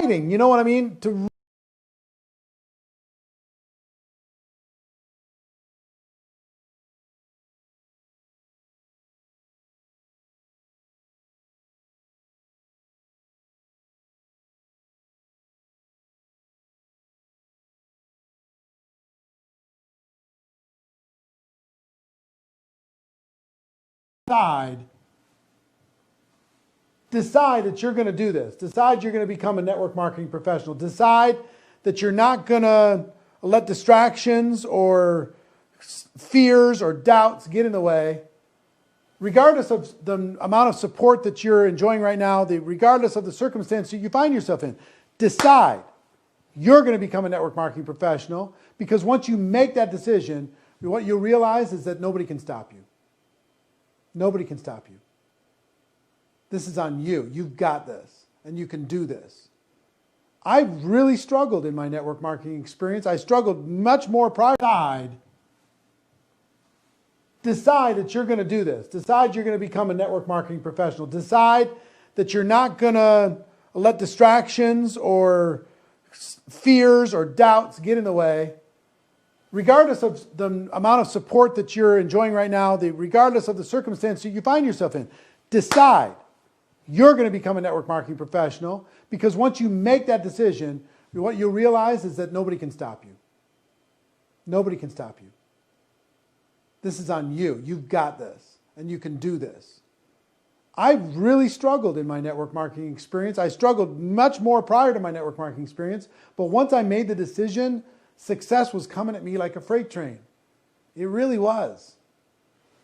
You know what I mean? To decide that you're going to do this. Decide you're going to become a network marketing professional. Decide that you're not going to let distractions or fears or doubts get in the way. Regardless of the amount of support that you're enjoying right now, regardless of the circumstance you find yourself in, decide you're going to become a network marketing professional, because once you make that decision, what you'll realize is that nobody can stop you. Nobody can stop you. This is on you. You've got this, and you can do this. I really struggled in my network marketing experience. I struggled much more prior. Decide that you're going to do this. Decide you're going to become a network marketing professional. Decide that you're not going to let distractions or fears or doubts get in the way. Regardless of the amount of support that you're enjoying right now, regardless of the circumstance you find yourself in, decide you're going to become a network marketing professional, because once you make that decision, what you'll realize is that nobody can stop you. Nobody can stop you. This is on you. You've got this, and you can do this. I really struggled in my network marketing experience. I struggled much more prior to my network marketing experience, but once I made the decision, success was coming at me like a freight train. It really was.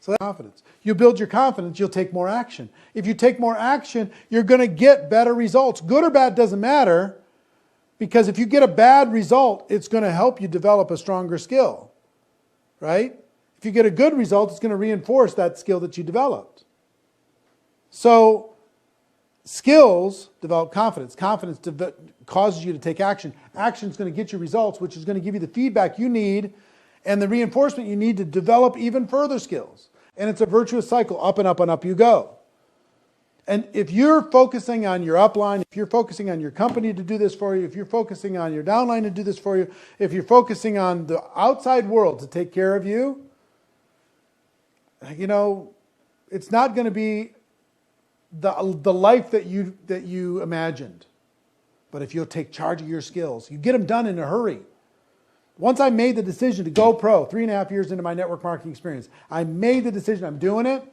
So that's confidence. You build your confidence, you'll take more action. If you take more action, you're going to get better results. Good or bad doesn't matter, because if you get a bad result, it's going to help you develop a stronger skill, right? If you get a good result, it's going to reinforce that skill that you developed. So skills develop confidence. Confidence causes you to take action. Action is going to get you results, which is going to give you the feedback you need and the reinforcement you need to develop even further skills. And it's a virtuous cycle. Up and up and up you go. And if you're focusing on your upline, if you're focusing on your company to do this for you, if you're focusing on your downline to do this for you, if you're focusing on the outside world to take care of you, you know, it's not going to be the life that you imagined. But if you'll take charge of your skills, you get them done in a hurry. Once I made the decision to go pro, 3.5 years into my network marketing experience, I made the decision, I'm doing it.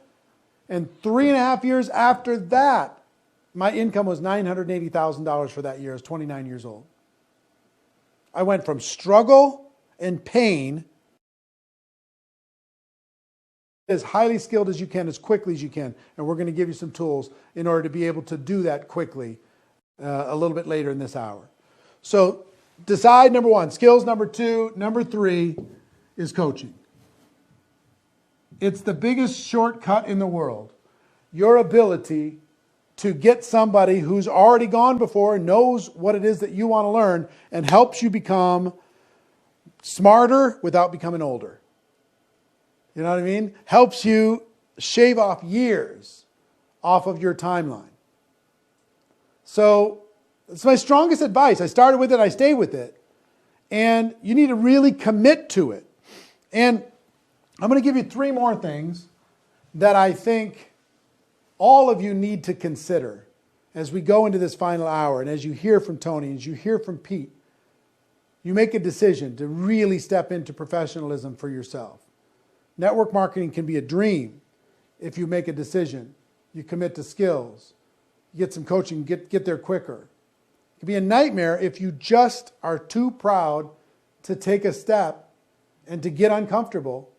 And 3.5 years after that, my income was $980,000 for that year. I was 29 years old. I went from struggle and pain, as highly skilled as you can, as quickly as you can. And we're going to give you some tools in order to be able to do that quickly a little bit later in this hour. So decide, number one, skills. Number two, number three is coaching. It's the biggest shortcut in the world. Your ability to get somebody who's already gone before, knows what it is that you want to learn, and helps you become smarter without becoming older. You know what I mean? Helps you shave off years off of your timeline. So it's my strongest advice. I started with it, I stay with it. And you need to really commit to it. And I'm going to give you 3 more things that I think all of you need to consider as we go into this final hour. And as you hear from Tony, as you hear from Pete, you make a decision to really step into professionalism for yourself. Network marketing can be a dream if you make a decision. You commit to skills. You get some coaching, get there quicker. It can be a nightmare if you just are too proud to take a step and to get uncomfortable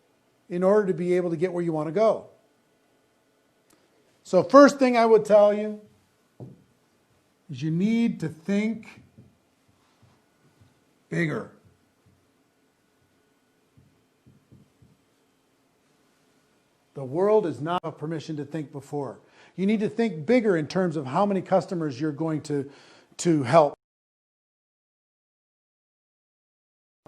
in order to be able to get where you want to go. So first thing I would tell you is you need to think bigger. The world is not a permission to think before. You need to think bigger in terms of how many customers you're going to help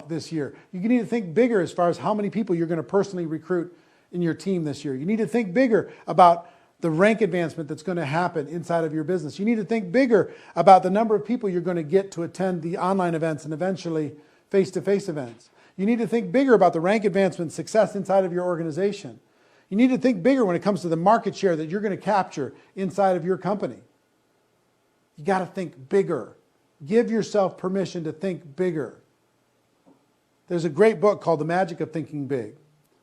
this year. You need to think bigger as far as how many people you're going to personally recruit in your team this year. You need to think bigger about the rank advancement that's going to happen inside of your business. You need to think bigger about the number of people you're going to get to attend the online events and eventually face-to-face events. You need to think bigger about the rank advancement success inside of your organization. You need to think bigger when it comes to the market share that you're going to capture inside of your company. You got to think bigger. Give yourself permission to think bigger. There's a great book called The Magic of Thinking Big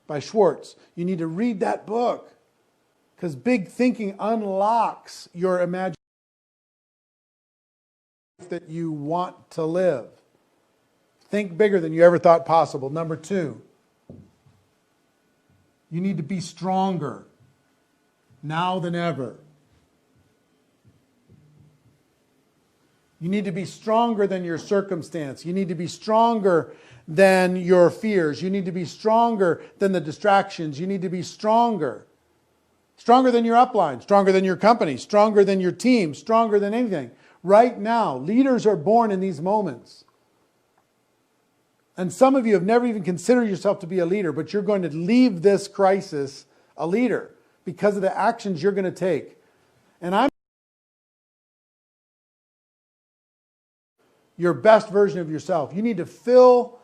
by Schwartz. You need to read that book because big thinking unlocks your imagination that you want to live. Think bigger than you ever thought possible. Number 2, you need to be stronger now than ever. You need to be stronger than your circumstance. You need to be stronger than your fears. You need to be stronger than the distractions. You need to be stronger. Stronger than your upline, stronger than your company, stronger than your team, stronger than anything. Right now, leaders are born in these moments. And some of you have never even considered yourself to be a leader, but you're going to leave this crisis a leader because of the actions you're going to take. And I'm your best version of yourself. You need to fill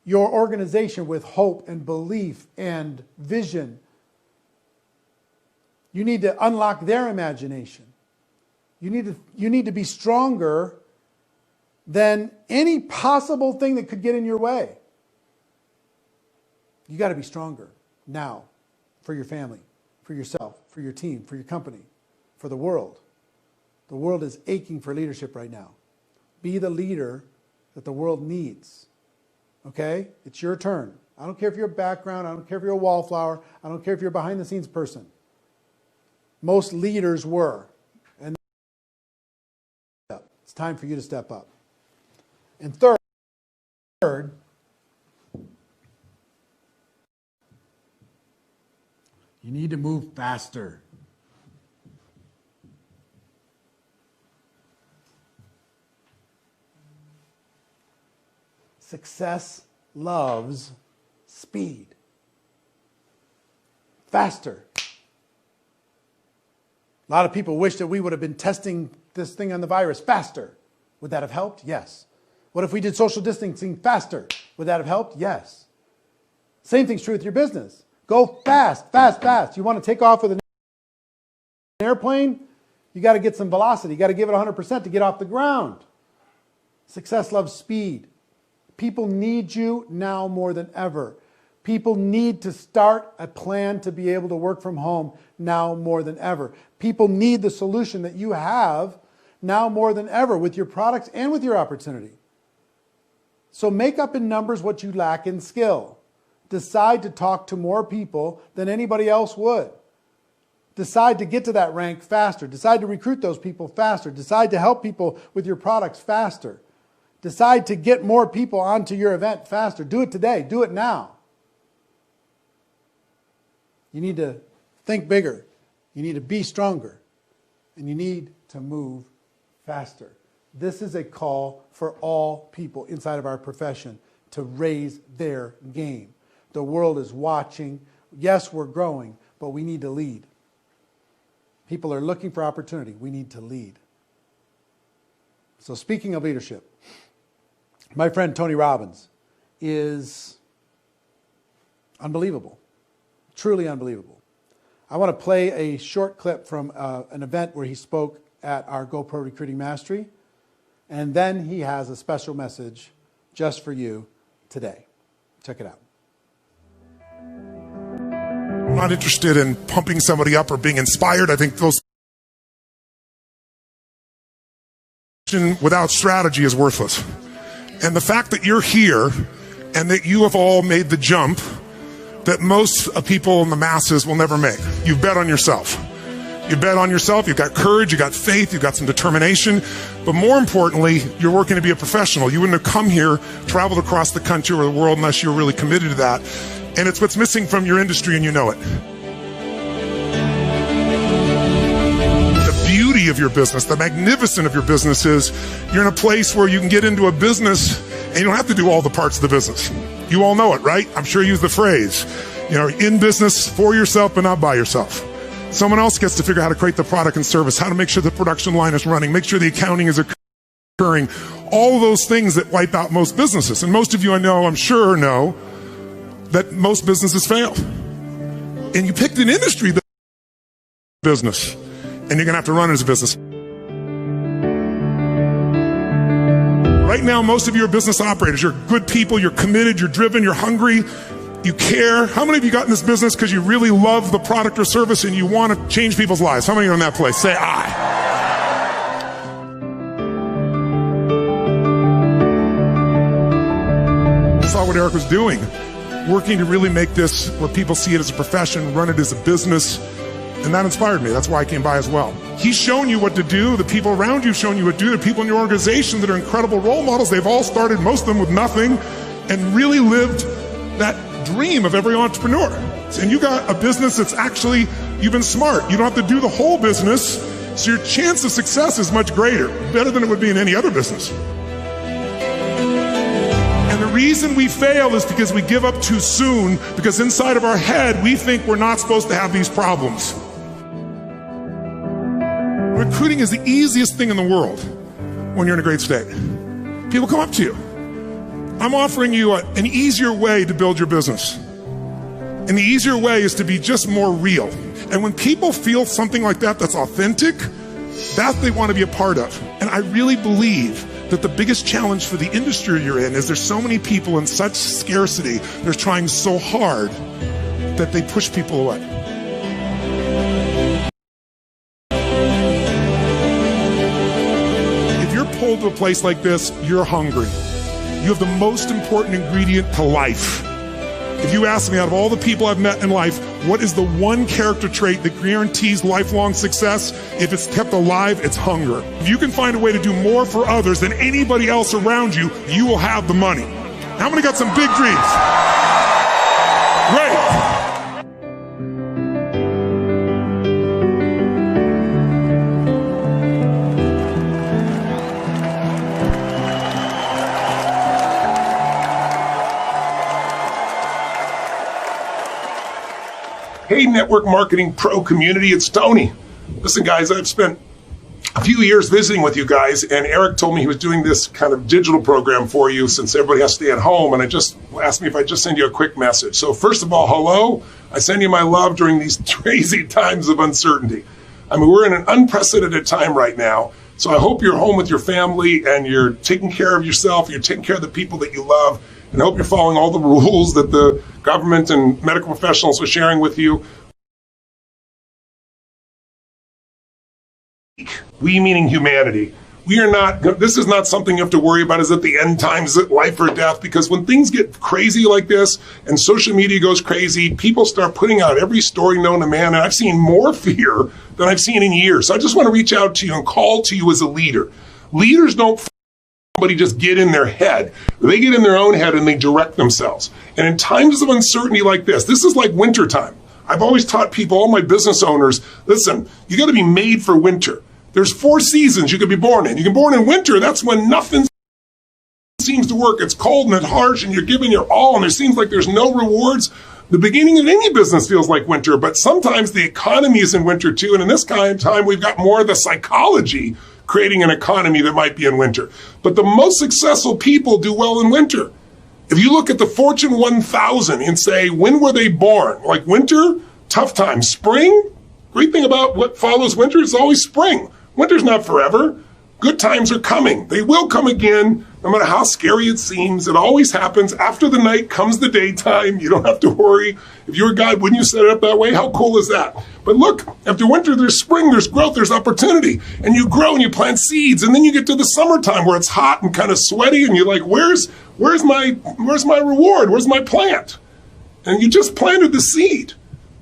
your organization with hope and belief and vision. You need to unlock their imagination. You need to be stronger than any possible thing that could get in your way. You got to be stronger now for your family, for yourself, for your team, for your company, for the world. The world is aching for leadership right now. Be the leader that the world needs. Okay? It's your turn. I don't care if you're a background. I don't care if you're a wallflower. I don't care if you're a behind-the-scenes person. Most leaders were. And it's time for you to step up. And third, you need to move faster. Success loves speed. Faster. A lot of people wish that we would have been testing this thing on the virus faster. Would that have helped? Yes. What if we did social distancing faster? Would that have helped? Yes. Same thing's true with your business. Go fast, fast, fast. You want to take off with an airplane? You got to get some velocity. You got to give it 100% to get off the ground. Success loves speed. People need you now more than ever. People need to start a plan to be able to work from home now more than ever. People need the solution that you have now more than ever with your products and with your opportunity. So make up in numbers what you lack in skill. Decide to talk to more people than anybody else would. Decide to get to that rank faster. Decide to recruit those people faster. Decide to help people with your products faster. Decide to get more people onto your event faster. Do it today. Do it now. You need to think bigger. You need to be stronger. And you need to move faster. This is a call for all people inside of our profession to raise their game. The world is watching. Yes, we're growing, but we need to lead. People are looking for opportunity. We need to lead. So speaking of leadership, my friend Tony Robbins is unbelievable, truly unbelievable. I want to play a short clip from an event where he spoke at our GoPro Recruiting Mastery, and then he has a special message just for you today. Check it out. I'm not interested in pumping somebody up or being inspired. I think those without strategy is worthless. And the fact that you're here and that you have all made the jump that most people in the masses will never make. You've bet on yourself. You bet on yourself, you've got courage, you've got faith, you've got some determination, but more importantly, you're working to be a professional. You wouldn't have come here, traveled across the country or the world unless you were really committed to that. And it's what's missing from your industry, and you know it. The beauty of your business, the magnificence of your business is you're in a place where you can get into a business and you don't have to do all the parts of the business. You all know it, right? I'm sure you use the phrase, in business for yourself, but not by yourself. Someone else gets to figure out how to create the product and service, how to make sure the production line is running, make sure the accounting is occurring, all those things that wipe out most businesses. And most of you I know, I'm sure know, that most businesses fail. And you picked an industry that business, and you're gonna have to run it as a business. Right now, most of you are business operators. You're good people, you're committed, you're driven, you're hungry, you care. How many of you got in this business because you really love the product or service and you want to change people's lives? How many are in that place? Say aye. I saw what Eric was doing, working to really make this where people see it as a profession, run it as a business, and that inspired me. That's why I came by as well. He's shown you what to do. The people around you have shown you what to do. The people in your organization that are incredible role models, they've all started, most of them with nothing, and really lived that dream of every entrepreneur. And you got a business that's actually, you've been smart. You don't have to do the whole business, so your chance of success is much greater, better than it would be in any other business. And the reason we fail is because we give up too soon, because inside of our head, we think we're not supposed to have these problems. Recruiting is the easiest thing in the world when you're in a great state. People come up to you. I'm offering you an easier way to build your business. And the easier way is to be just more real. And when people feel something like that that's authentic, that they want to be a part of. And I really believe that the biggest challenge for the industry you're in is there's so many people in such scarcity, they're trying so hard that they push people away. If you're pulled to a place like this, you're hungry. You have the most important ingredient to life. If you ask me, out of all the people I've met in life, what is the one character trait that guarantees lifelong success? If it's kept alive, it's hunger. If you can find a way to do more for others than anybody else around you, you will have the money. How many got some big dreams? Great. Hey, Network Marketing Pro community, it's Tony. Listen, guys, I've spent a few years visiting with you guys, and Eric told me he was doing this kind of digital program for you since everybody has to stay at home, and I just asked me if I just send you a quick message. So first of all, hello. I send you my love during these crazy times of uncertainty. I mean, we're in an unprecedented time right now, so I hope you're home with your family and you're taking care of yourself, you're taking care of the people that you love, and I hope you're following all the rules that the government and medical professionals are sharing with you. We meaning humanity. We are not, this is not something you have to worry about, is at the end times, is it life or death? Because when things get crazy like this and social media goes crazy, people start putting out every story known to man, and I've seen more fear than I've seen in years. So I just want to reach out to you and call to you as a leader. Leaders don't somebody just get in their head. They get in their own head and they direct themselves. And in times of uncertainty like this is like wintertime. I've always taught people, all my business owners, listen, you got to be made for winter. There's 4 seasons you could be born in. You can be born in winter. That's when nothing seems to work. It's cold and it's harsh and you're giving your all and it seems like there's no rewards. The beginning of any business feels like winter, but sometimes the economy is in winter too. And in this kind of time, we've got more of the psychology creating an economy that might be in winter. But the most successful people do well in winter. If you look at the Fortune 1000 and say, when were they born? Like winter, tough time. Spring, great thing about what follows winter is always spring. Winter's not forever. Good times are coming. They will come again, no matter how scary it seems. It always happens. After the night comes the daytime. You don't have to worry. If you were God, wouldn't you set it up that way? How cool is that? But look, after winter, there's spring, there's growth, there's opportunity. And you grow and you plant seeds. And then you get to the summertime where it's hot and kind of sweaty. And you're like, where's my reward? Where's my plant? And you just planted the seed.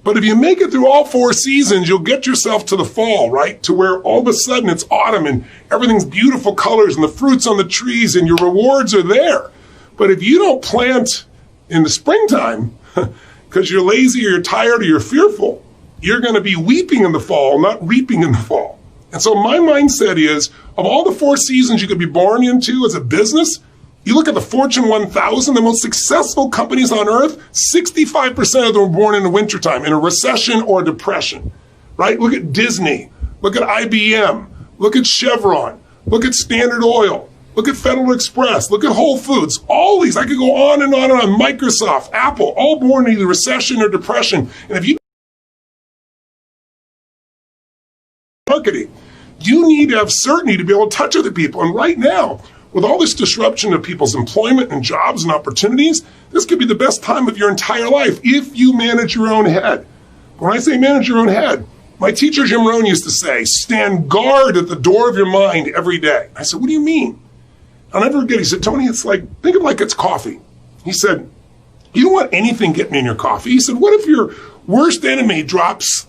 But if you make it through all 4 seasons, you'll get yourself to the fall, right? To where all of a sudden it's autumn and everything's beautiful colors and the fruits on the trees and your rewards are there. But if you don't plant in the springtime because you're lazy or you're tired or you're fearful, you're going to be weeping in the fall, not reaping in the fall. And so my mindset is, of all the 4 seasons you could be born into as a business, you look at the Fortune 1000, the most successful companies on earth, 65% of them were born in the wintertime, in a recession or a depression. right? Look at Disney, look at IBM, look at Chevron, look at Standard Oil, look at Federal Express, look at Whole Foods. All these, I could go on and on and on. Microsoft, Apple, all born in either recession or depression. And if you marketing, you need to have certainty to be able to touch other people. And right now, with all this disruption of people's employment and jobs and opportunities, this could be the best time of your entire life if you manage your own head. When I say manage your own head, my teacher Jim Rohn used to say, stand guard at the door of your mind every day. I said, what do you mean? I'll never forget, he said, Tony, it's like, think of it like it's coffee. He said, you don't want anything getting in your coffee. He said, what if your worst enemy drops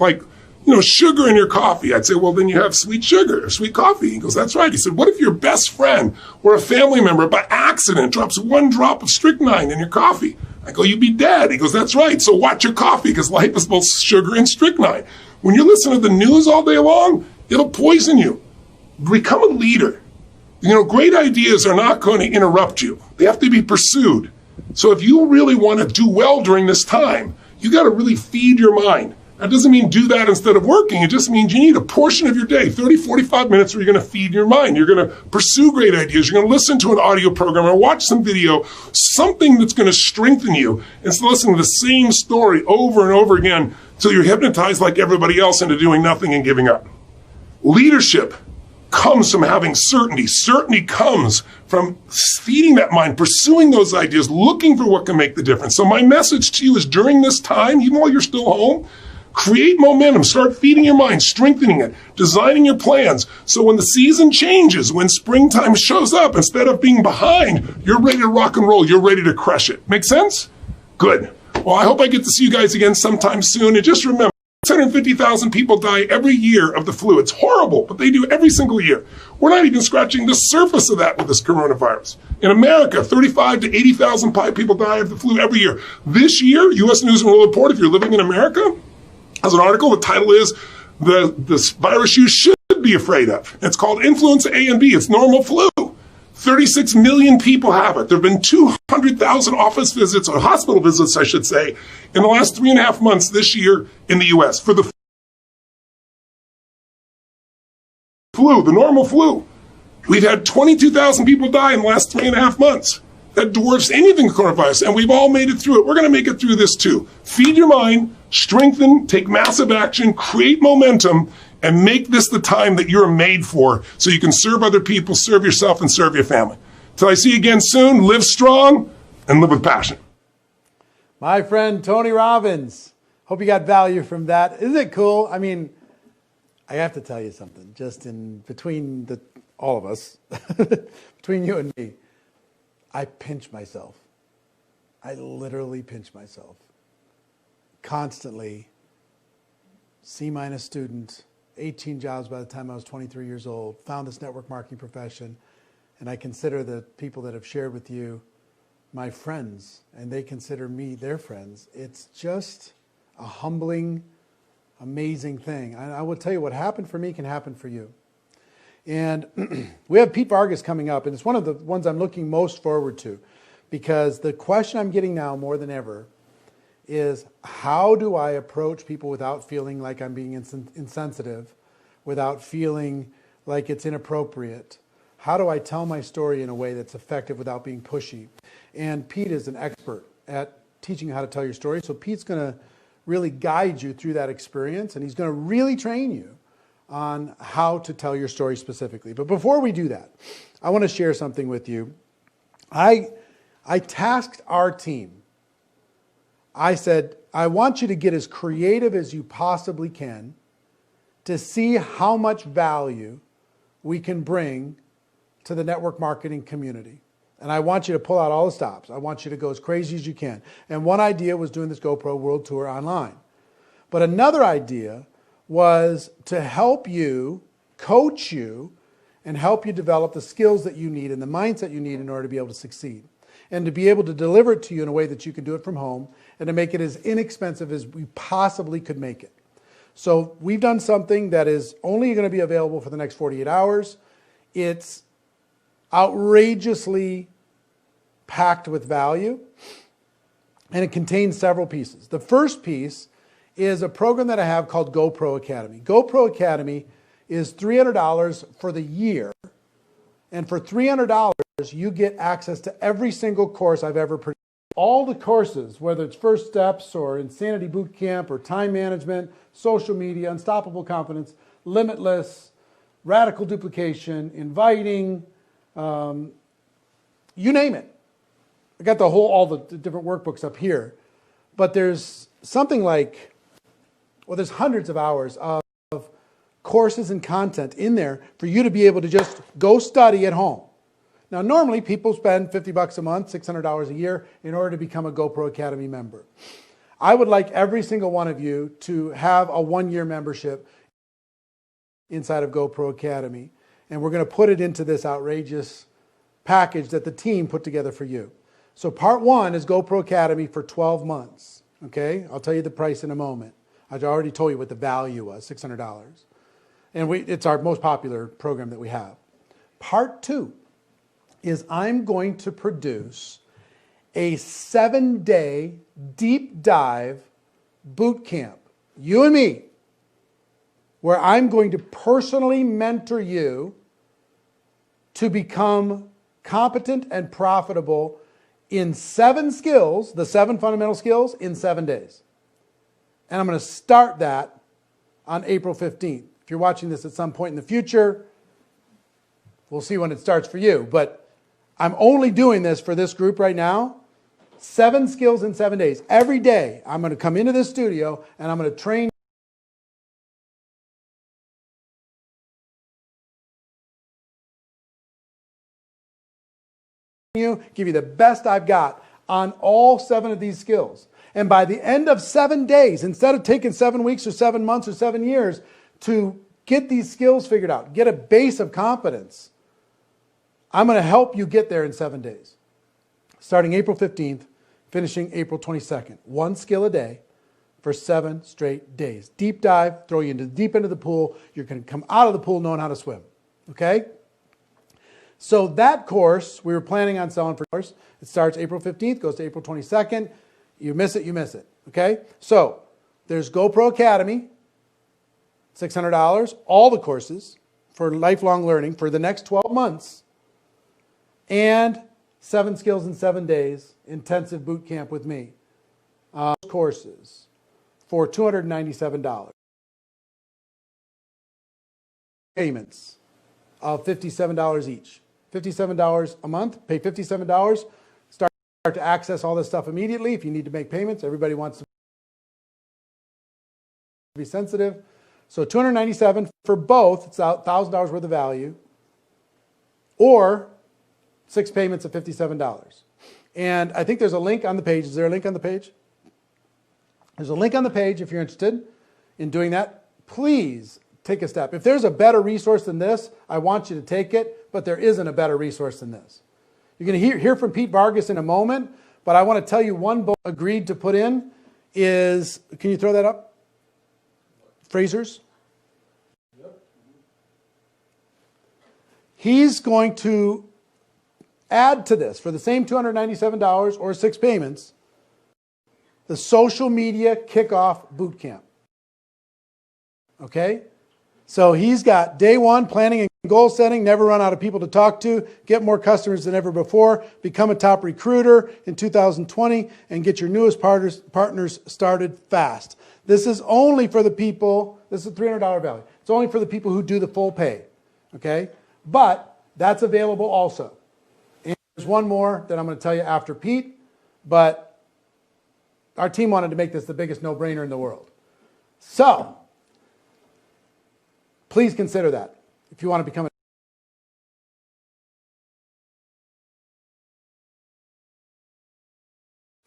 sugar in your coffee? I'd say, well, then you have sweet sugar or sweet coffee. He goes, that's right. He said, what if your best friend or a family member by accident drops one drop of strychnine in your coffee? I go, you'd be dead. He goes, that's right. So watch your coffee because life is both sugar and strychnine. When you listen to the news all day long, it'll poison you. Become a leader. Great ideas are not going to interrupt you. They have to be pursued. So if you really want to do well during this time, you got to really feed your mind. That doesn't mean do that instead of working. It just means you need a portion of your day, 30, 45 minutes, where you're going to feed your mind. You're going to pursue great ideas. You're going to listen to an audio program or watch some video, something that's going to strengthen you instead of listening to the same story over and over again until you're hypnotized like everybody else into doing nothing and giving up. Leadership comes from having certainty. Certainty comes from feeding that mind, pursuing those ideas, looking for what can make the difference. So my message to you is during this time, even while you're still home, create momentum, start feeding your mind, strengthening it, designing your plans. So when the season changes, when springtime shows up, instead of being behind, you're ready to rock and roll. You're ready to crush it. Make sense? Good. Well, I hope I get to see you guys again sometime soon. And just remember, 650,000 people die every year of the flu. It's horrible, but they do every single year. We're not even scratching the surface of that with this coronavirus. In America, 35 to 80,000 people die of the flu every year. This year, U.S. News and World Report, if you're living in America, has an article. The title is the virus you should be afraid of. It's called Influenza A and B. It's normal flu. 36 million people have it. There have been 200,000 office visits, or hospital visits, I should say, in the last 3.5 months this year in the U.S. for the flu, the normal flu. We've had 22,000 people die in the last 3.5 months. That dwarfs anything coronavirus, and we've all made it through it. We're going to make it through this too. Feed your mind, strengthen, take massive action, create momentum, and make this the time that you're made for so you can serve other people, serve yourself, and serve your family. Till I see you again soon, live strong and live with passion. My friend Tony Robbins. Hope you got value from that. Isn't it cool? I mean, I have to tell you something, just in between all of us, between you and me, I pinch myself. I literally pinch myself. Constantly, C- student, 18 jobs by the time I was 23 years old, found this network marketing profession, and I consider the people that have shared with you my friends, and they consider me their friends. It's just a humbling, amazing thing. I will tell you, what happened for me can happen for you. And we have Pete Vargas coming up, and it's one of the ones I'm looking most forward to, because the question I'm getting now more than ever is, how do I approach people without feeling like I'm being insensitive, without feeling like it's inappropriate? How do I tell my story in a way that's effective without being pushy? And Pete is an expert at teaching you how to tell your story. So Pete's going to really guide you through that experience, and he's going to really train you on how to tell your story specifically. But before we do that, I want to share something with you. I tasked our team. I said, I want you to get as creative as you possibly can to see how much value we can bring to the network marketing community. And I want you to pull out all the stops. I want you to go as crazy as you can. And one idea was doing this GoPro World Tour online. But another idea was to help you, coach you, and help you develop the skills that you need and the mindset you need in order to be able to succeed. And to be able to deliver it to you in a way that you can do it from home and to make it as inexpensive as we possibly could make it. So we've done something that is only going to be available for the next 48 hours. It's outrageously packed with value, and it contains several pieces. The first piece is a program that I have called GoPro Academy. GoPro Academy is $300 for the year. And for $300, you get access to every single course I've ever produced. All the courses, whether it's First Steps or Insanity Boot Camp or Time Management, Social Media, Unstoppable Confidence, Limitless, Radical Duplication, Inviting, you name it. I got all the different workbooks up here. But there's something like, well, there's hundreds of hours of courses and content in there for you to be able to just go study at home. Now, normally people spend $50 a month, $600 a year in order to become a GoPro Academy member. I would like every single one of you to have a one-year membership inside of GoPro Academy. And we're going to put it into this outrageous package that the team put together for you. So part one is GoPro Academy for 12 months. Okay? I'll tell you the price in a moment. I already told you what the value was, $600. And it's our most popular program that we have. Part two is I'm going to produce a 7-day deep dive boot camp, you and me, where I'm going to personally mentor you to become competent and profitable in 7 skills, the 7 fundamental skills, in 7 days. And I'm going to start that on April 15th. If you're watching this at some point in the future, we'll see when it starts for you. But I'm only doing this for this group right now. 7 skills in 7 days. Every day, I'm going to come into this studio and I'm going to train you, give you the best I've got on all 7 of these skills. And by the end of 7 days, instead of taking 7 weeks or 7 months or 7 years to get these skills figured out, get a base of competence, I'm going to help you get there in 7 days. Starting April 15th, finishing April 22nd. 1 skill a day for 7 straight days. Deep dive, throw you into the deep end of the pool. You're going to come out of the pool knowing how to swim. Okay? So that course, we were planning on selling for course. It starts April 15th, goes to April 22nd. You miss it, you miss it. Okay? So there's GoPro Academy, $600, all the courses for lifelong learning for the next 12 months, and 7 skills in 7 days, intensive boot camp with me. Courses for $297. Payments of $57 each. $57 a month, pay $57, start to access all this stuff immediately. If you need to make payments, everybody wants to be sensitive. So $297 for both, it's $1,000 worth of value, or 6 payments of $57. And I think there's a link on the page. Is there a link on the page? There's a link on the page if you're interested in doing that. Please take a step. If there's a better resource than this, I want you to take it, but there isn't a better resource than this. You're going to hear from Pete Vargas in a moment, but I want to tell you one book agreed to put in is, can you throw that up? Fraser's. He's going to add to this, for the same $297 or 6 payments, the Social Media Kickoff Boot Camp. Okay? So he's got day 1, planning and goal setting, never run out of people to talk to, get more customers than ever before, become a top recruiter in 2020, and get your newest partners started fast. This is only for the people, this is a $300 value. It's only for the people who do the full pay. Okay? But that's available also. And there's one more that I'm going to tell you after Pete, but our team wanted to make this the biggest no-brainer in the world. So, please consider that if you want to become a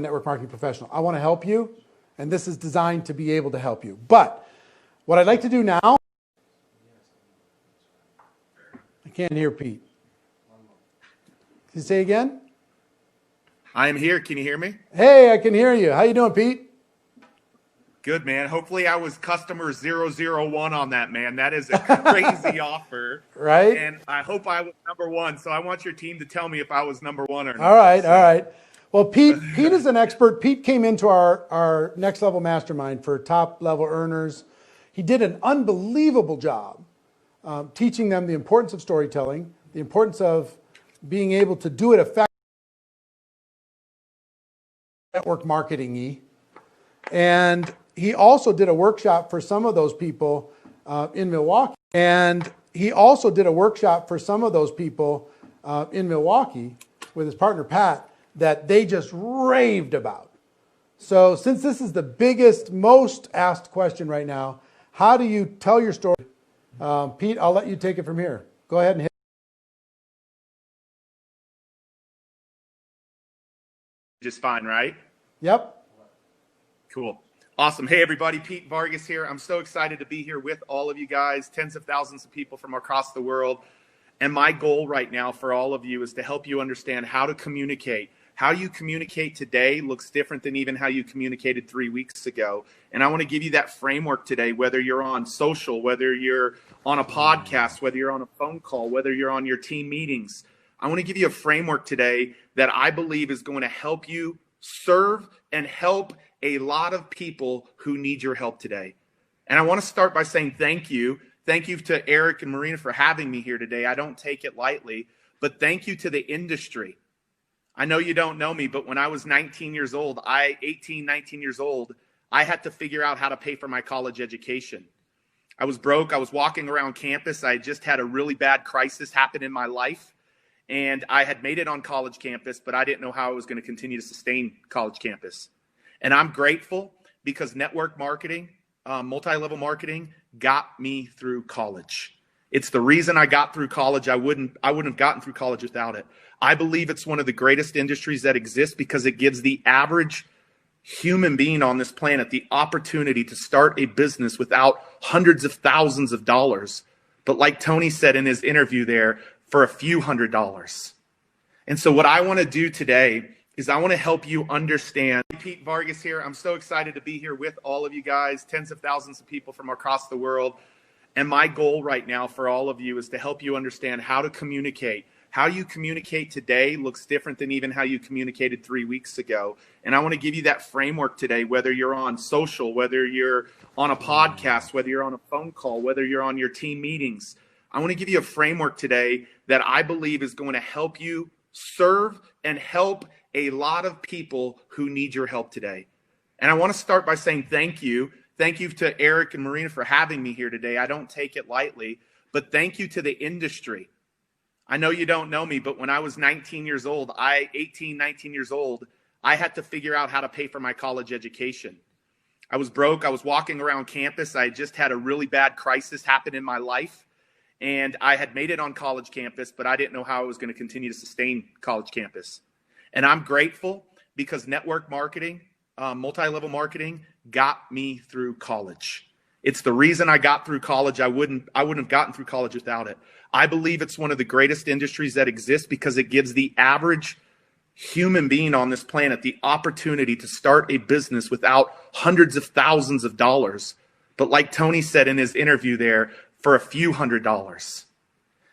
network marketing professional. I want to help you, and this is designed to be able to help you. But what I'd like to do now, I can't hear Pete. Can you say again? I am here. Can you hear me? Hey, I can hear you. How you doing, Pete? Good, man. Hopefully I was customer 001 on that, man. That is a crazy offer. Right? And I hope I was number 1. So I want your team to tell me if I was number 1 or not. All right, all right. Well, Pete is an expert. Pete came into our next level mastermind for top level earners. He did an unbelievable job teaching them the importance of storytelling, the importance of being able to do it effectively, network marketing-y. And he also did a workshop for some of those people in Milwaukee. With his partner, Pat, that they just raved about. So since this is the biggest, most asked question right now, how do you tell your story? Pete, I'll let you take it from here. Go ahead and hit. Just fine, right? Yep. Cool. Awesome. Hey, everybody. Pete Vargas here. I'm so excited to be here with all of you guys, tens of thousands of people from across the world. And my goal right now for all of you is to help you understand how to communicate. How you communicate today looks different than even how you communicated 3 weeks ago. And I want to give you that framework today, whether you're on social, whether you're on a podcast, whether you're on a phone call, whether you're on your team meetings. I want to give you a framework today that I believe is going to help you serve and help a lot of people who need your help today. And I want to start by saying thank you. Thank you to Eric and Marina for having me here today. I don't take it lightly, but thank you to the industry. I know you don't know me, but when I was 19 years old, I had to figure out how to pay for my college education. I was broke. I was walking around campus. I just had a really bad crisis happen in my life. And I had made it on college campus, but I didn't know how I was going to continue to sustain college campus. And I'm grateful because network marketing, multi-level marketing got me through college. It's the reason I got through college. I wouldn't have gotten through college without it. I believe it's one of the greatest industries that exists because it gives the average human being on this planet the opportunity to start a business without hundreds of thousands of dollars. But like Tony said in his interview there, for a few $100s. And so what I want to do today is I want to help you understand. Pete Vargas here. I'm so excited to be here with all of you guys, tens of thousands of people from across the world. And my goal right now for all of you is to help you understand how to communicate. How you communicate today looks different than even how you communicated 3 weeks ago. And I want to give you that framework today, whether you're on social, whether you're on a podcast, whether you're on a phone call, whether you're on your team meetings. I want to give you a framework today that I believe is going to help you serve and help a lot of people who need your help today. And I want to start by saying thank you. Thank you to Eric and Marina for having me here today. I don't take it lightly, but thank you to the industry. I know you don't know me, but when I was 19 years old, I had to figure out how to pay for my college education. I was broke. I was walking around campus. I just had a really bad crisis happen in my life. And I had made it on college campus, but I didn't know how I was going to continue to sustain college campus. And I'm grateful because network marketing, multi-level marketing got me through college. It's the reason I got through college. I wouldn't have gotten through college without it. I believe it's one of the greatest industries that exists because it gives the average human being on this planet the opportunity to start a business without hundreds of thousands of dollars. But like Tony said in his interview there, for a few $100s.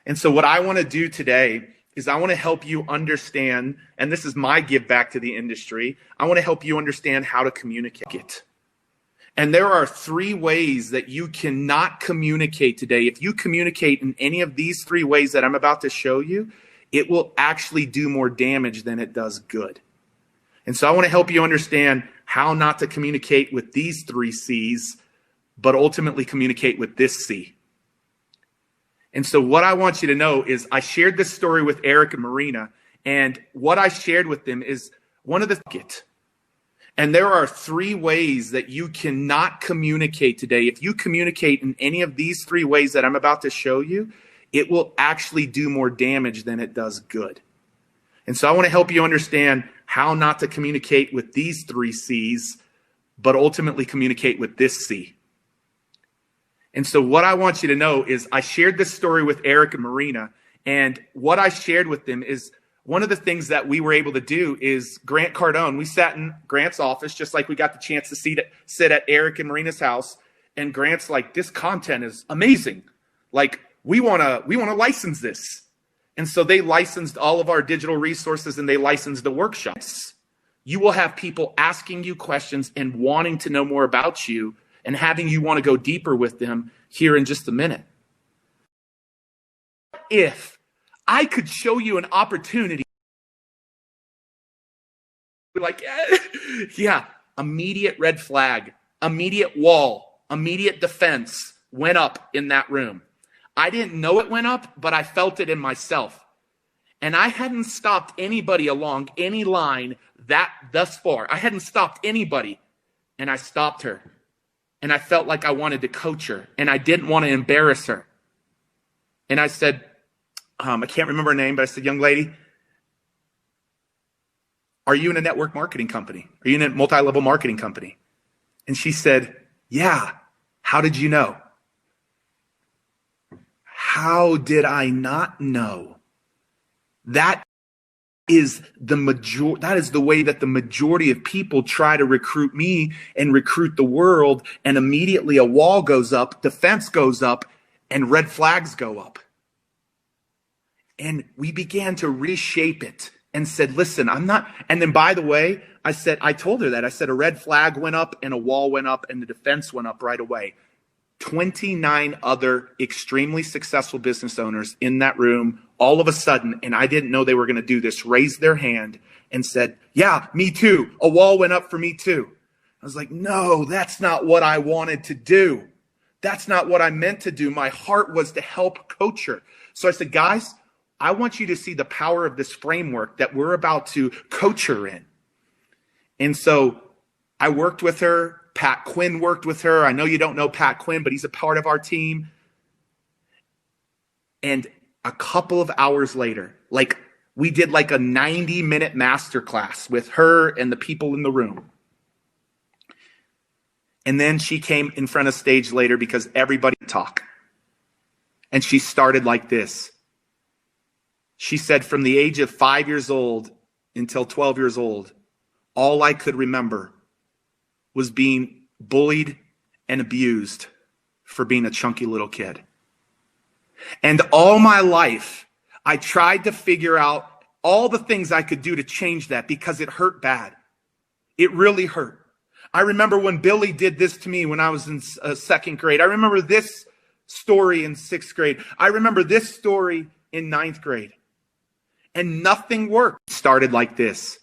And so what I want to do today is I want to help you understand, and this is my give back to the industry, I want to help you understand how to communicate. And there are 3 ways that you cannot communicate today. If you communicate in any of these 3 ways that I'm about to show you, it will actually do more damage than it does good. And so I want to help you understand how not to communicate with these 3 C's, but ultimately communicate with this C. And so what I want you to know is I shared this story with Eric and Marina, and what I shared with them is one of the and there are 3 ways that you cannot communicate today. If you communicate in any of these 3 ways that I'm about to show you, it will actually do more damage than it does good. And so I want to help you understand how not to communicate with these 3 C's, but ultimately communicate with this C. And so what I want you to know is I shared this story with Eric and Marina, and what I shared with them is one of the things that we were able to do is Grant Cardone. We sat in Grant's office, just like we got the chance to sit at Eric and Marina's house. And Grant's like, this content is amazing. Like, we want to license this. And so they licensed all of our digital resources and they licensed the workshops. you will have people asking you questions and wanting to know more about you and having you want to go deeper with them here in just a minute. If I could show you an opportunity, like, yeah, immediate red flag, immediate wall, immediate defense went up in that room. I didn't know it went up, but I felt it in myself. And I hadn't stopped anybody along any line that thus far. I hadn't stopped anybody. And I stopped her. And I felt like I wanted to coach her. And I didn't want to embarrass her. And I said, I can't remember her name, but I said, young lady, are you in a network marketing company? Are you in a multi-level marketing company? And she said, yeah. How did you know? How did I not know? That is the way that the majority of people try to recruit me and recruit the world. And immediately a wall goes up, defense goes up, and red flags go up. And we began to reshape it and said, listen, I'm not. And then, by the way, I told her that. I said a red flag went up and a wall went up and the defense went up right away. 29 other extremely successful business owners in that room, all of a sudden, and I didn't know they were going to do this, raised their hand and said, yeah, me too. A wall went up for me too. I was like, no, that's not what I wanted to do. That's not what I meant to do. My heart was to help coach her. So I said, guys, I want you to see the power of this framework that we're about to coach her in. And so I worked with her. Pat Quinn worked with her. I know you don't know Pat Quinn, but he's a part of our team. And a couple of hours later, we did a 90-minute masterclass with her and the people in the room. And then she came in front of stage later because everybody talked. And she started like this. She said, from the age of 5 years old until 12 years old, all I could remember was being bullied and abused for being a chunky little kid. And all my life, I tried to figure out all the things I could do to change that because it hurt bad. It really hurt. I remember when Billy did this to me when I was in second grade. I remember this story in sixth grade. I remember this story in ninth grade. And nothing worked. It started like this.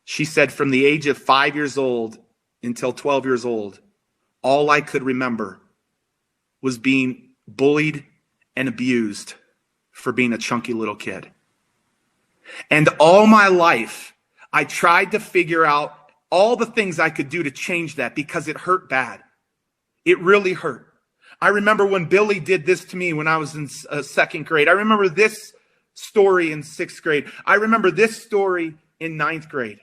She said, from the age of 5 years old until 12 years old, all I could remember was being bullied and abused for being a chunky little kid. And all my life, I tried to figure out all the things I could do to change that because it hurt bad. It really hurt. I remember when Billy did this to me when I was in second grade. I remember this story in sixth grade. I remember this story in ninth grade.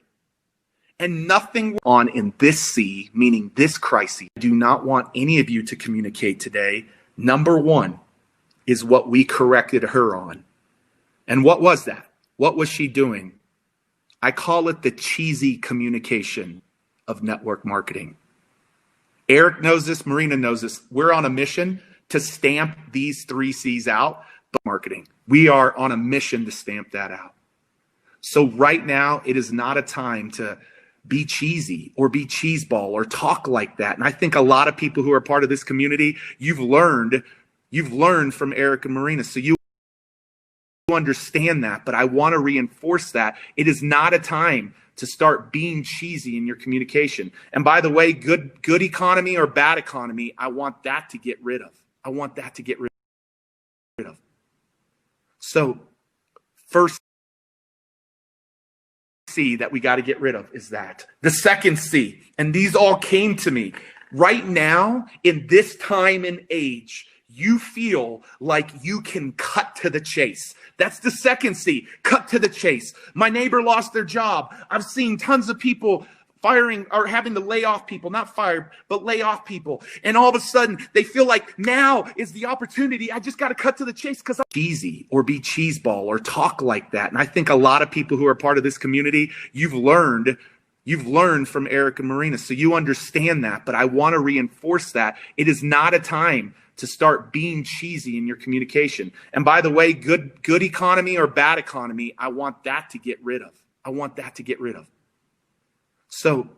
And nothing on in this C, meaning this crisis. I do not want any of you to communicate today. Number one is what we corrected her on. And what was that? What was she doing? I call it the cheesy communication of network marketing. Eric knows this. Marina knows this. We're on a mission to stamp these 3 C's out. But marketing, we are on a mission to stamp that out. So right now, it is not a time to be cheesy or be cheeseball or talk like that. And I think a lot of people who are part of this community, you've learned from Eric and Marina. So you understand that, but I want to reinforce that. It is not a time to start being cheesy in your communication. And by the way, good economy or bad economy, I want that to get rid of. I want that to get rid of. So first C that we got to get rid of is that. The second C, and these all came to me. Right now, in this time and age, you feel like you can cut to the chase. That's the second C, cut to the chase. My neighbor lost their job. I've seen tons of people firing or having to lay off people, not fire, but lay off people. And all of a sudden they feel like now is the opportunity. I just got to cut to the chase because I'm cheesy or be cheeseball or talk like that. And I think a lot of people who are part of this community, you've learned from Eric and Marina. So you understand that, but I want to reinforce that. It is not a time to start being cheesy in your communication. And by the way, good economy or bad economy, I want that to get rid of. I want that to get rid of. So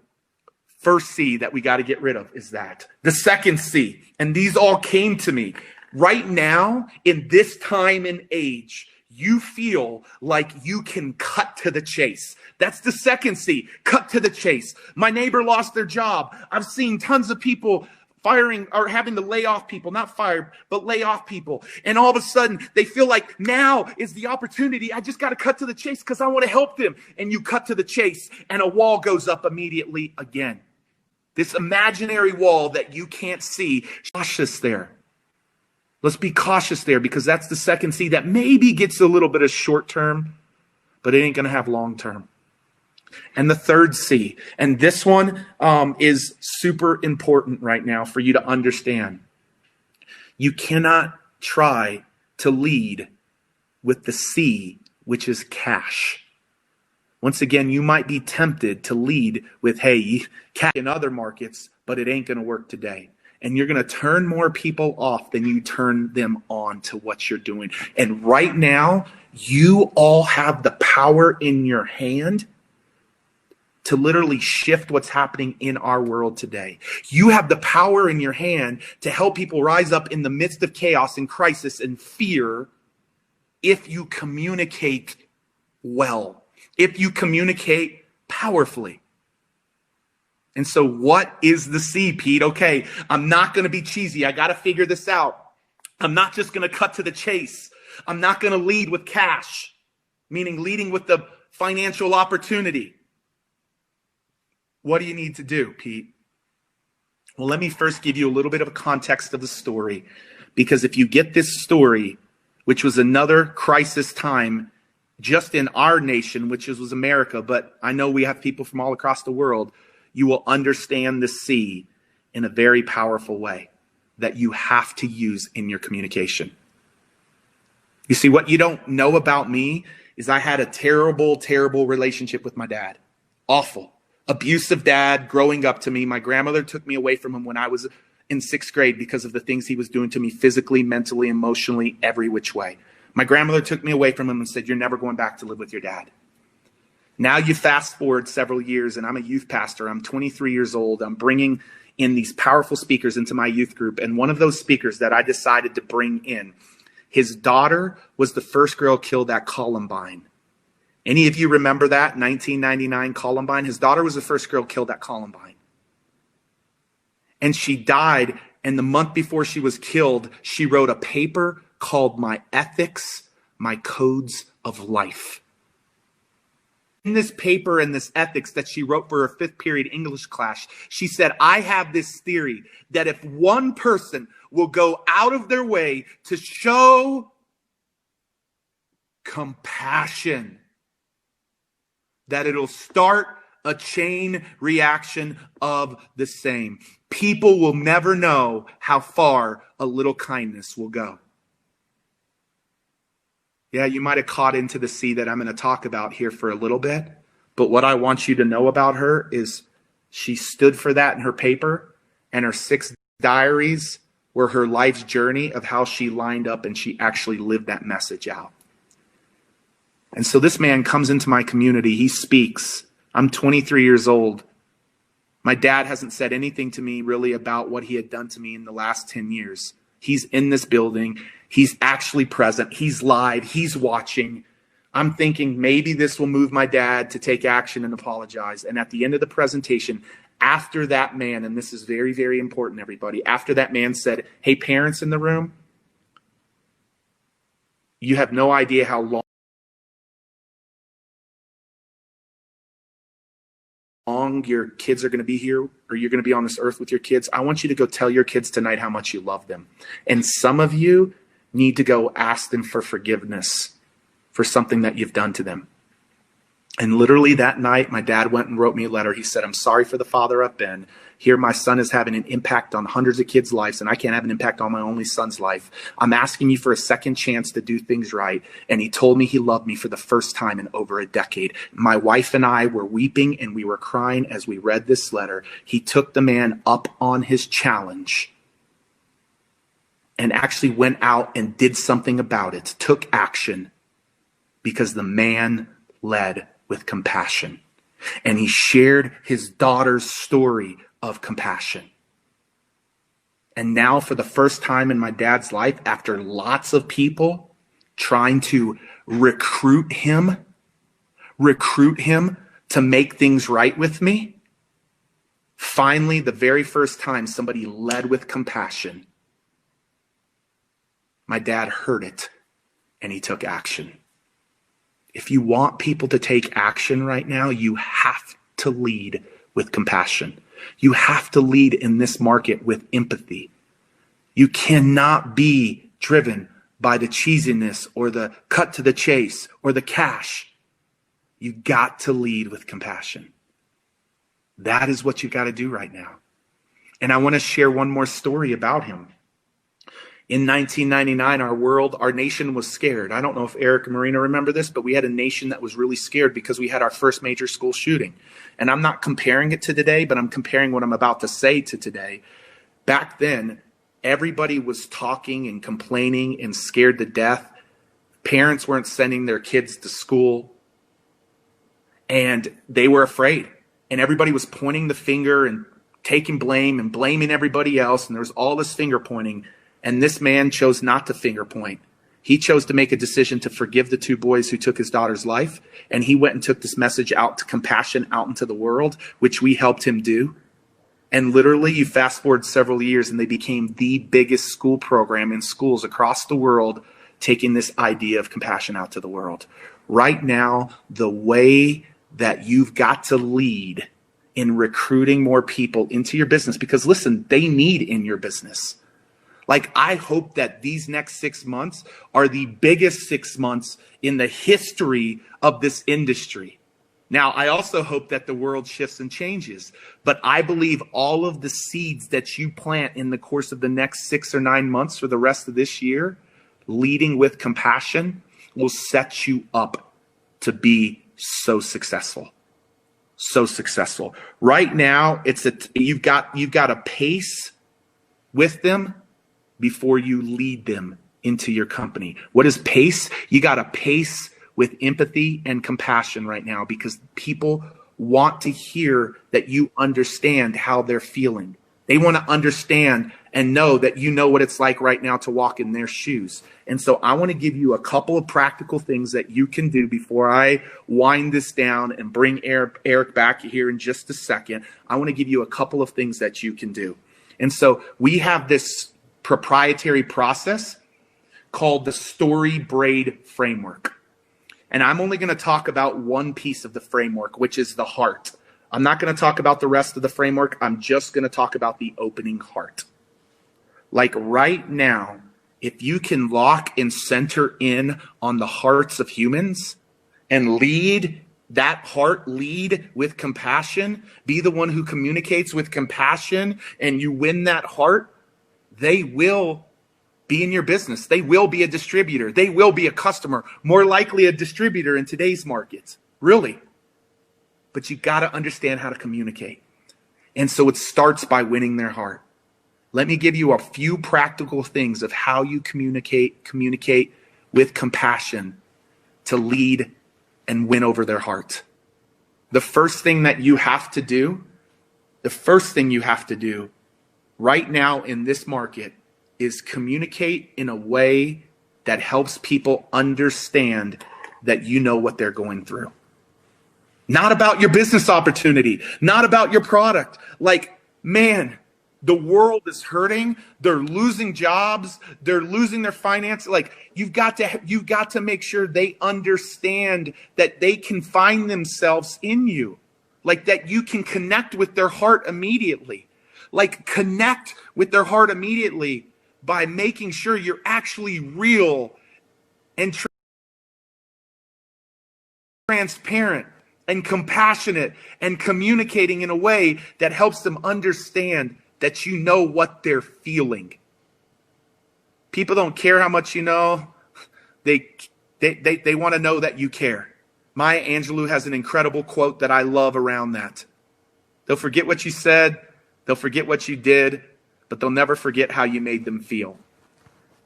first C that we got to get rid of is that. The second C, and these all came to me. Right now, in this time and age, you feel like you can cut to the chase. That's the second C, cut to the chase. My neighbor lost their job. I've seen tons of people firing or having to lay off people, not fire, but lay off people. And all of a sudden they feel like now is the opportunity. I just got to cut to the chase because I want to help them. And you cut to the chase and a wall goes up immediately again. This imaginary wall that you can't see. Cautious there. Let's be cautious there because that's the second C that maybe gets a little bit of short term, but it ain't going to have long term. And the third C, and this one is super important right now for you to understand. You cannot try to lead with the C, which is cash. Once again, you might be tempted to lead with, hey, cash in other markets, but it ain't going to work today. And you're going to turn more people off than you turn them on to what you're doing. And right now, you all have the power in your hand to literally shift what's happening in our world today. You have the power in your hand to help people rise up in the midst of chaos and crisis and fear if you communicate well, if you communicate powerfully. And so what is the C, Pete? Okay, I'm not going to be cheesy. I got to figure this out. I'm not just going to cut to the chase. I'm not going to lead with cash, meaning leading with the financial opportunity. What do you need to do, Pete? Well, let me first give you a little bit of a context of the story, because if you get this story, which was another crisis time just in our nation, which was America, but I know we have people from all across the world, you will understand the C in a very powerful way that you have to use in your communication. You see, what you don't know about me is I had a terrible, terrible relationship with my dad. Awful. Abusive dad growing up to me. My grandmother took me away from him when I was in 6th grade because of the things he was doing to me physically, mentally, emotionally, every which way. My grandmother took me away from him and said, you're never going back to live with your dad. Now you fast forward several years and I'm a youth pastor. I'm 23 years old. I'm bringing in these powerful speakers into my youth group. And one of those speakers that I decided to bring in, his daughter was the first girl killed at Columbine. Any of you remember that? 1999 Columbine? His daughter was the first girl killed at Columbine. And she died, and the month before she was killed, she wrote a paper called My Ethics, My Codes of Life. In this paper and this ethics that she wrote for her 5th period English class, she said, I have this theory that if one person will go out of their way to show compassion, that it'll start a chain reaction of the same. People will never know how far a little kindness will go. Yeah, you might have caught into the C that I'm going to talk about here for a little bit. But what I want you to know about her is she stood for that in her paper, and her 6 diaries were her life's journey of how she lined up and she actually lived that message out. And so this man comes into my community. He speaks. I'm 23 years old. My dad hasn't said anything to me really about what he had done to me in the last 10 years. He's in this building. He's actually present. He's live. He's watching. I'm thinking maybe this will move my dad to take action and apologize. And at the end of the presentation, after that man, and this is very, very important, everybody, after that man said, hey, parents in the room, you have no idea how long your kids are going to be here, or you're going to be on this earth with your kids. I want you to go tell your kids tonight how much you love them. And some of you need to go ask them for forgiveness for something that you've done to them. And literally that night, my dad went and wrote me a letter. He said, I'm sorry for the father I've been. Here, my son is having an impact on hundreds of kids' lives, and I can't have an impact on my only son's life. I'm asking you for a second chance to do things right. And he told me he loved me for the first time in over a decade. My wife and I were weeping and we were crying as we read this letter. He took the man up on his challenge and actually went out and did something about it, took action, because the man led with compassion. And he shared his daughter's story of compassion. And now, for the first time in my dad's life, after lots of people trying to recruit him to make things right with me, finally, the very first time somebody led with compassion, my dad heard it and he took action. If you want people to take action right now, you have to lead with compassion. You have to lead in this market with empathy. You cannot be driven by the cheesiness or the cut to the chase or the cash. You got to lead with compassion. That is what you got to do right now. And I want to share one more story about him. In 1999, our nation was scared. I don't know if Eric and Marina remember this, but we had a nation that was really scared because we had our first major school shooting. And I'm not comparing it to today, but I'm comparing what I'm about to say to today. Back then, everybody was talking and complaining and scared to death. Parents weren't sending their kids to school, and they were afraid. And everybody was pointing the finger and taking blame and blaming everybody else. And there was all this finger pointing. And this man chose not to finger point. He chose to make a decision to forgive the two boys who took his daughter's life. And he went and took this message out to compassion out into the world, which we helped him do. And literally, you fast forward several years and they became the biggest school program in schools across the world, taking this idea of compassion out to the world. Right now, the way that you've got to lead in recruiting more people into your business, because listen, they need in your business. Like, I hope that these next 6 months are the biggest 6 months in the history of this industry. Now, I also hope that the world shifts and changes, but I believe all of the seeds that you plant in the course of the next 6 or 9 months for the rest of this year, leading with compassion, will set you up to be so successful. So successful. Right now, you've got a pace with them before you lead them into your company. What is pace? You got to pace with empathy and compassion right now, because people want to hear that you understand how they're feeling. They want to understand and know that you know what it's like right now to walk in their shoes. And so I want to give you a couple of practical things that you can do before I wind this down and bring Eric back here in just a second. I want to give you a couple of things that you can do. And so we have this proprietary process called the StoryBraid framework. And I'm only going to talk about one piece of the framework, which is the heart. I'm not going to talk about the rest of the framework. I'm just going to talk about the opening heart. Like right now, if you can lock and center in on the hearts of humans and lead with compassion, be the one who communicates with compassion, and you win that heart, they will be in your business. They will be a distributor. They will be a customer, more likely a distributor in today's markets, really. But you got to understand how to communicate. And so it starts by winning their heart. Let me give you a few practical things of how you communicate with compassion to lead and win over their heart. The first thing you have to do right now in this market is communicate in a way that helps people understand that you know what they're going through. Not about your business opportunity, not about your product. Like, man, the world is hurting. They're losing jobs. They're losing their finances. Like, you've got to make sure they understand that they can find themselves in you. Like, that you can connect with their heart immediately. Like, connect with their heart immediately by making sure you're actually real and transparent and compassionate and communicating in a way that helps them understand that you know what they're feeling. People don't care how much you know. They want to know that you care. Maya Angelou has an incredible quote that I love around that. They'll forget what you said. They'll forget what you did, but they'll never forget how you made them feel.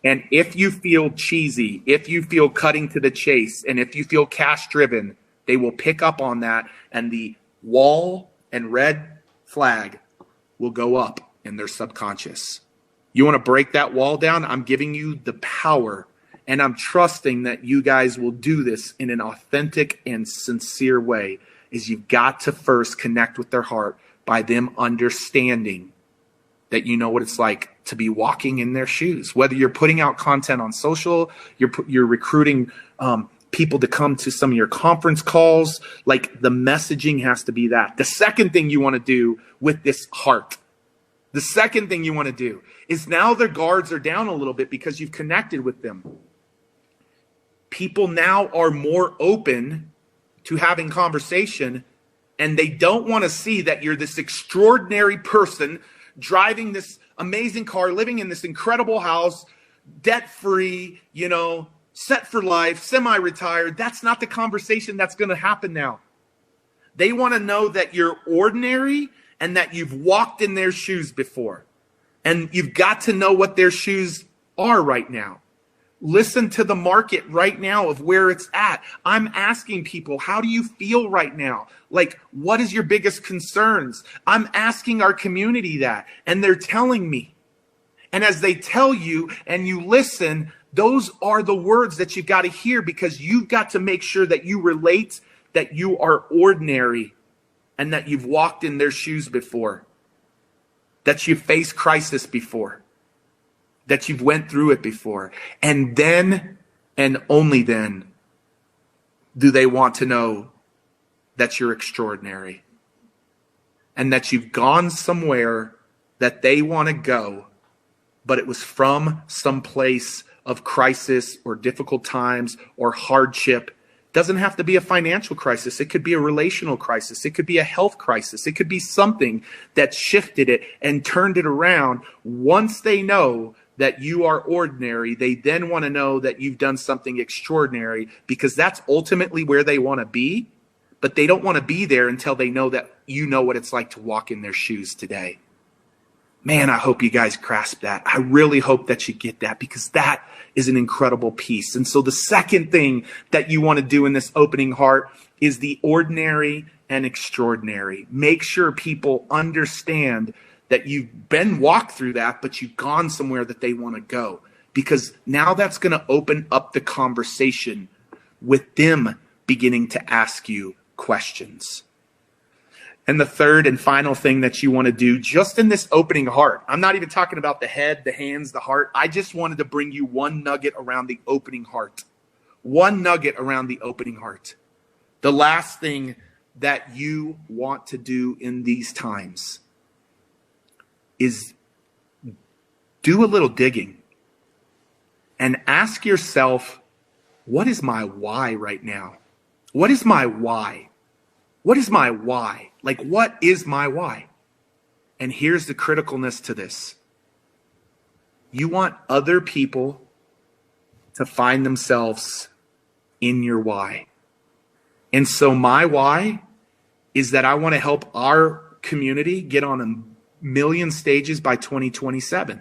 And if you feel cheesy, if you feel cutting to the chase, and if you feel cash driven, they will pick up on that, and the wall and red flag will go up in their subconscious. You want to break that wall down? I'm giving you the power, and I'm trusting that you guys will do this in an authentic and sincere way. Is you've got to first connect with their heart by them understanding that you know what it's like to be walking in their shoes. Whether you're putting out content on social, you're recruiting people to come to some of your conference calls, like the messaging has to be that. The second thing you want to do with this heart, the second thing you want to do is now their guards are down a little bit because you've connected with them. People now are more open to having conversation, and they don't want to see that you're this extraordinary person driving this amazing car, living in this incredible house, debt-free, set for life, semi-retired. That's not the conversation that's going to happen now. They want to know that you're ordinary and that you've walked in their shoes before. And you've got to know what their shoes are right now. Listen to the market right now of where it's at. I'm asking people, how do you feel right now? Like, what is your biggest concerns? I'm asking our community that, and they're telling me. And as they tell you and you listen, those are the words that you've got to hear, because you've got to make sure that you relate that you are ordinary and that you've walked in their shoes before, that you've faced crisis before, that you've went through it before. And then, and only then, do they want to know that you're extraordinary and that you've gone somewhere that they want to go, but it was from some place of crisis or difficult times or hardship. Doesn't have to be a financial crisis. It could be a relational crisis. It could be a health crisis. It could be something that shifted it and turned it around. Once they know that you are ordinary, they then want to know that you've done something extraordinary, because that's ultimately where they want to be. But they don't want to be there until they know that you know what it's like to walk in their shoes today. Man, I hope you guys grasp that. I really hope that you get that, because that is an incredible piece. And so the second thing that you want to do in this opening heart is the ordinary and extraordinary. Make sure people understand that you've been walked through that, but you've gone somewhere that they want to go, because now that's going to open up the conversation with them beginning to ask you questions. And the third and final thing that you want to do just in this opening heart, I'm not even talking about the head, the hands, the heart. I just wanted to bring you one nugget around the opening heart. One nugget around the opening heart. The last thing that you want to do in these times is do a little digging and ask yourself, what is my why right now? What is my why? What is my why? Like, what is my why? And here's the criticalness to this. You want other people to find themselves in your why. And so my why is that I want to help our community get on a million stages by 2027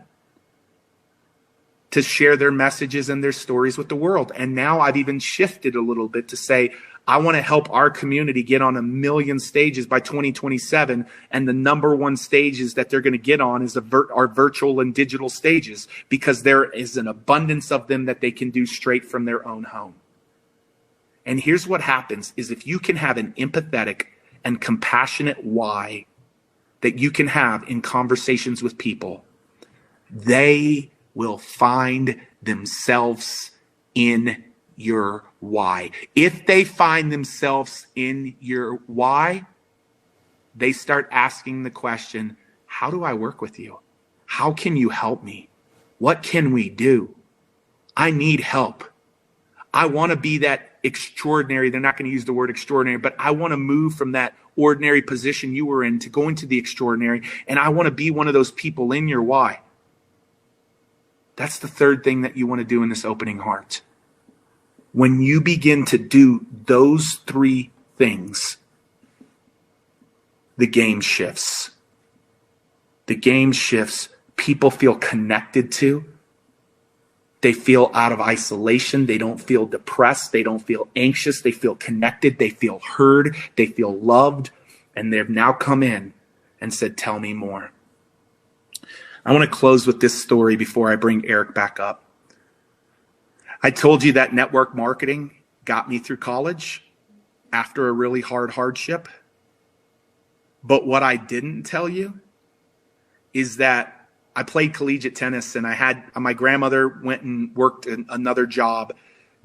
to share their messages and their stories with the world. And now I've even shifted a little bit to say, I want to help our community get on a million stages by 2027. And the number one stages that they're going to get on is our virtual and digital stages, because there is an abundance of them that they can do straight from their own home. And here's what happens is, if you can have an empathetic and compassionate why that you can have in conversations with people, they will find themselves in your why. If they find themselves in your why, they start asking the question, how do I work with you? How can you help me? What can we do? I need help. I want to be that extraordinary. They're not going to use the word extraordinary, but I want to move from that ordinary position you were in to go into the extraordinary. And I want to be one of those people in your why. That's the third thing that you want to do in this opening heart. When you begin to do those three things, the game shifts. The game shifts. People feel connected to. They feel out of isolation. They don't feel depressed. They don't feel anxious. They feel connected. They feel heard. They feel loved. And they've now come in and said, tell me more. I want to close with this story before I bring Eric back up. I told you that network marketing got me through college after a really hard hardship. But what I didn't tell you is that I played collegiate tennis, and my grandmother went and worked another job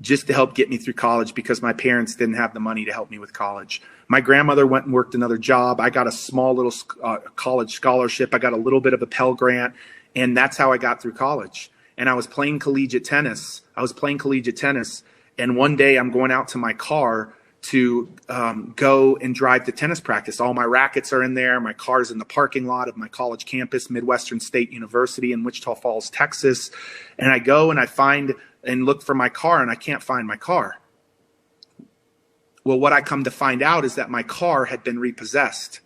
just to help get me through college because my parents didn't have the money to help me with college. My grandmother went and worked another job. I got a small little college scholarship. I got a little bit of a Pell Grant, and that's how I got through college. And I was playing collegiate tennis. And one day I'm going out to my car to go and drive to tennis practice. All my rackets are in there. My car's in the parking lot of my college campus, Midwestern State University in Wichita Falls, Texas. And I go and I find and look for my car, and I can't find my car. Well, what I come to find out is that my car had been repossessed.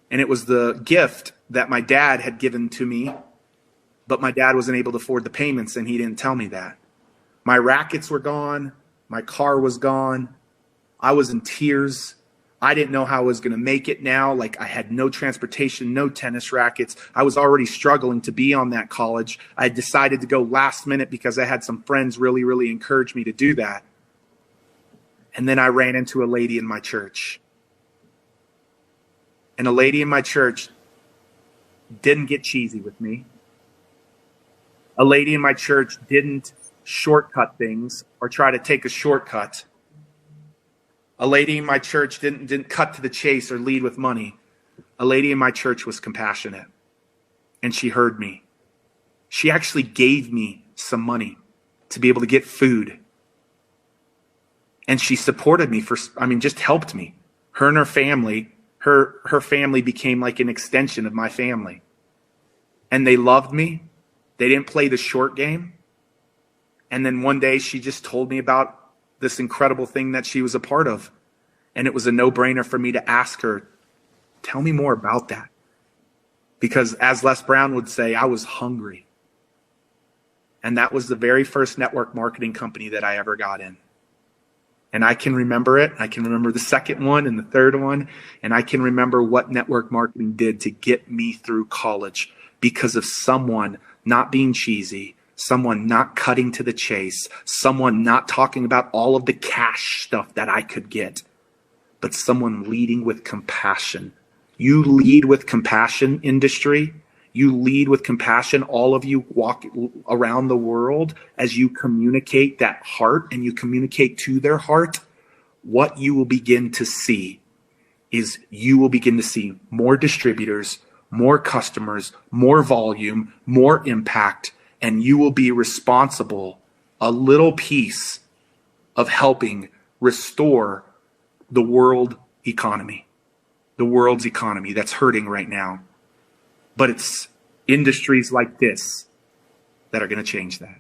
And it was the gift that my dad had given to me, but my dad wasn't able to afford the payments, and he didn't tell me that. My rackets were gone. My car was gone. I was in tears. I didn't know how I was going to make it now. Like, I had no transportation, no tennis rackets. I was already struggling to be on that college. I decided to go last minute because I had some friends really, really encourage me to do that. And then I ran into a lady in my church. And a lady in my church didn't get cheesy with me. A lady in my church didn't shortcut things or try to take a shortcut. A lady in my church didn't cut to the chase or lead with money. A lady in my church was compassionate, and she heard me. She actually gave me some money to be able to get food. And she supported me just helped me. Her and her family, her family became like an extension of my family. And they loved me. They didn't play the short game. And then one day she just told me about this incredible thing that she was a part of. And it was a no-brainer for me to ask her, tell me more about that. Because as Les Brown would say, I was hungry. And that was the very first network marketing company that I ever got in. And I can remember it. I can remember the second one and the third one. And I can remember what network marketing did to get me through college because of someone not being cheesy, someone not cutting to the chase, someone not talking about all of the cash stuff that I could get, but someone leading with compassion. You lead with compassion, industry. You lead with compassion. All of you walk around the world as you communicate that heart and you communicate to their heart. What you will begin to see is you will begin to see more distributors, more customers, more volume, more impact, and you will be responsible, a little piece of helping restore the world's economy that's hurting right now. But it's industries like this that are going to change that.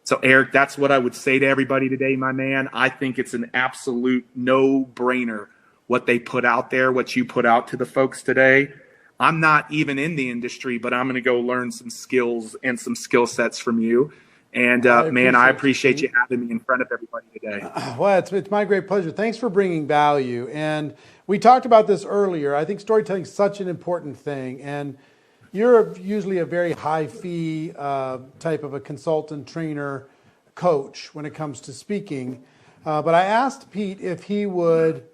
So, Eric, that's what I would say to everybody today, my man. I think it's an absolute no-brainer what they put out there, what you put out to the folks today. I'm not even in the industry, but I'm going to go learn some skills and some skill sets from you. And, I appreciate you having me in front of everybody today. Well, it's my great pleasure. Thanks for bringing value. And we talked about this earlier. I think storytelling is such an important thing. And you're usually a very high fee type of a consultant, trainer, coach when it comes to speaking. But I asked Pete if he would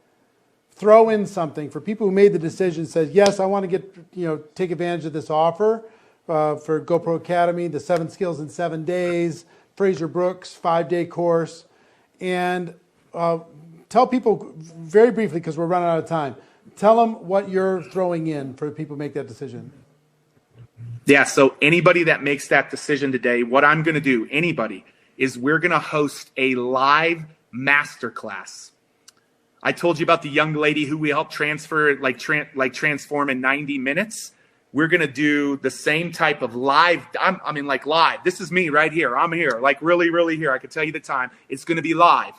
throw in something for people who made the decision, said, yes, I want to take advantage of this offer for GoPro Academy, the 7 skills in 7 days, Fraser Brooks 5-day course. And tell people very briefly, because we're running out of time, tell them what you're throwing in for people who make that decision. Yeah, so anybody that makes that decision today, what I'm going to do, anybody, is we're going to host a live masterclass. I told you about the young lady who we helped transform in 90 minutes. We're going to do the same type of live. Live. This is me right here. I'm here, really, really here. I can tell you the time. It's going to be live.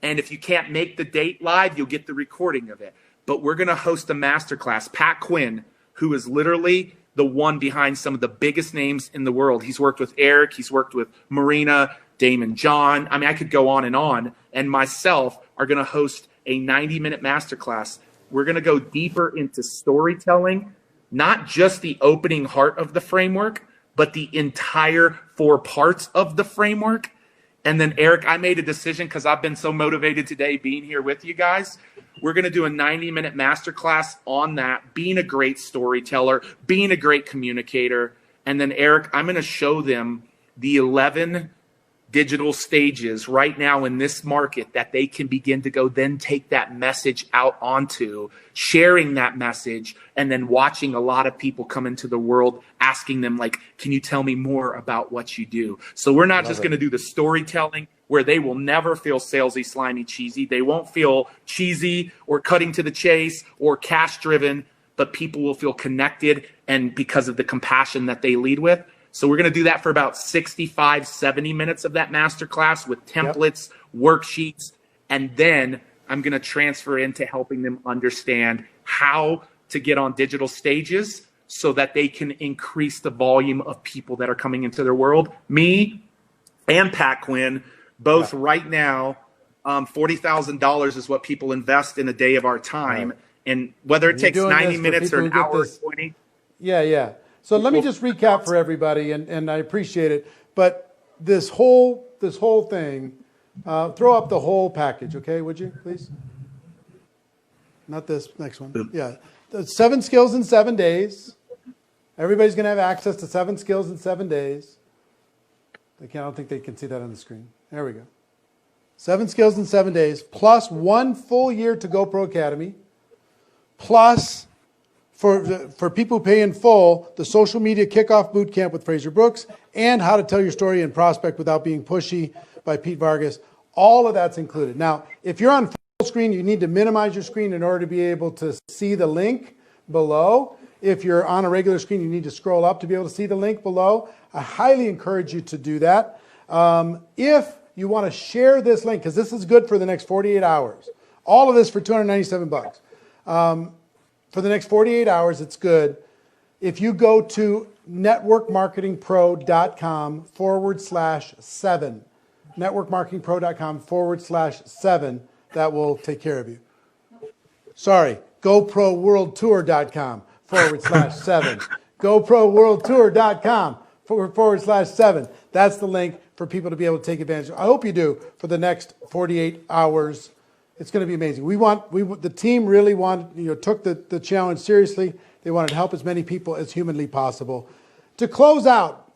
And if you can't make the date live, you'll get the recording of it. But we're going to host a masterclass. Pat Quinn, who is literally the one behind some of the biggest names in the world. He's worked with Eric. He's worked with Marina, Damon John. I could go on, and myself are going to host a 90-minute masterclass we're going to go deeper into storytelling, not just the opening heart of the framework, but the entire 4 parts of the framework. And then, Eric, I made a decision because I've been so motivated today being here with you guys. We're going to do a 90-minute masterclass on that, being a great storyteller, being a great communicator. And then, Eric, I'm going to show them the 11 digital stages right now in this market that they can begin to go then take that message out onto, sharing that message, and then watching a lot of people come into the world asking them, like, can you tell me more about what you do? So we're not just going to do the storytelling where they will never feel salesy, slimy, cheesy. They won't feel cheesy or cutting to the chase or cash driven, but people will feel connected and because of the compassion that they lead with. So we're going to do that for about 65, 70 minutes of that masterclass with templates, worksheets, and then I'm going to transfer into helping them understand how to get on digital stages so that they can increase the volume of people that are coming into their world. Me and Pat Quinn, both right now, $40,000 is what people invest in a day of our time. And whether it takes 90 minutes or an hour or 20. Yeah. So let me just recap for everybody, and I appreciate it. But this whole thing, throw up the whole package, okay? Would you, please? Not this next one. Yeah, the 7 skills in 7 days. Everybody's going to have access to 7 skills in 7 days. I don't think they can see that on the screen. There we go. 7 skills in 7 days, plus 1 full year to GoPro Academy, plus for people who pay in full, the social media kickoff boot camp with Fraser Brooks, and how to tell your story and prospect without being pushy by Pete Vargas. All of that's included. Now, if you're on full screen, you need to minimize your screen in order to be able to see the link below. If you're on a regular screen, you need to scroll up to be able to see the link below. I highly encourage you to do that. If you want to share this link, because this is good for the next 48 hours, all of this for $297. For the next 48 hours, it's good. If you go to networkmarketingpro.com/7, networkmarketingpro.com/7, that will take care of you. Sorry, GoProWorldTour.com/7, GoProWorldTour.com/7. That's the link for people to be able to take advantage of. I hope you do for the next 48 hours. It's going to be amazing. The team really took the challenge seriously. They wanted to help as many people as humanly possible. To close out,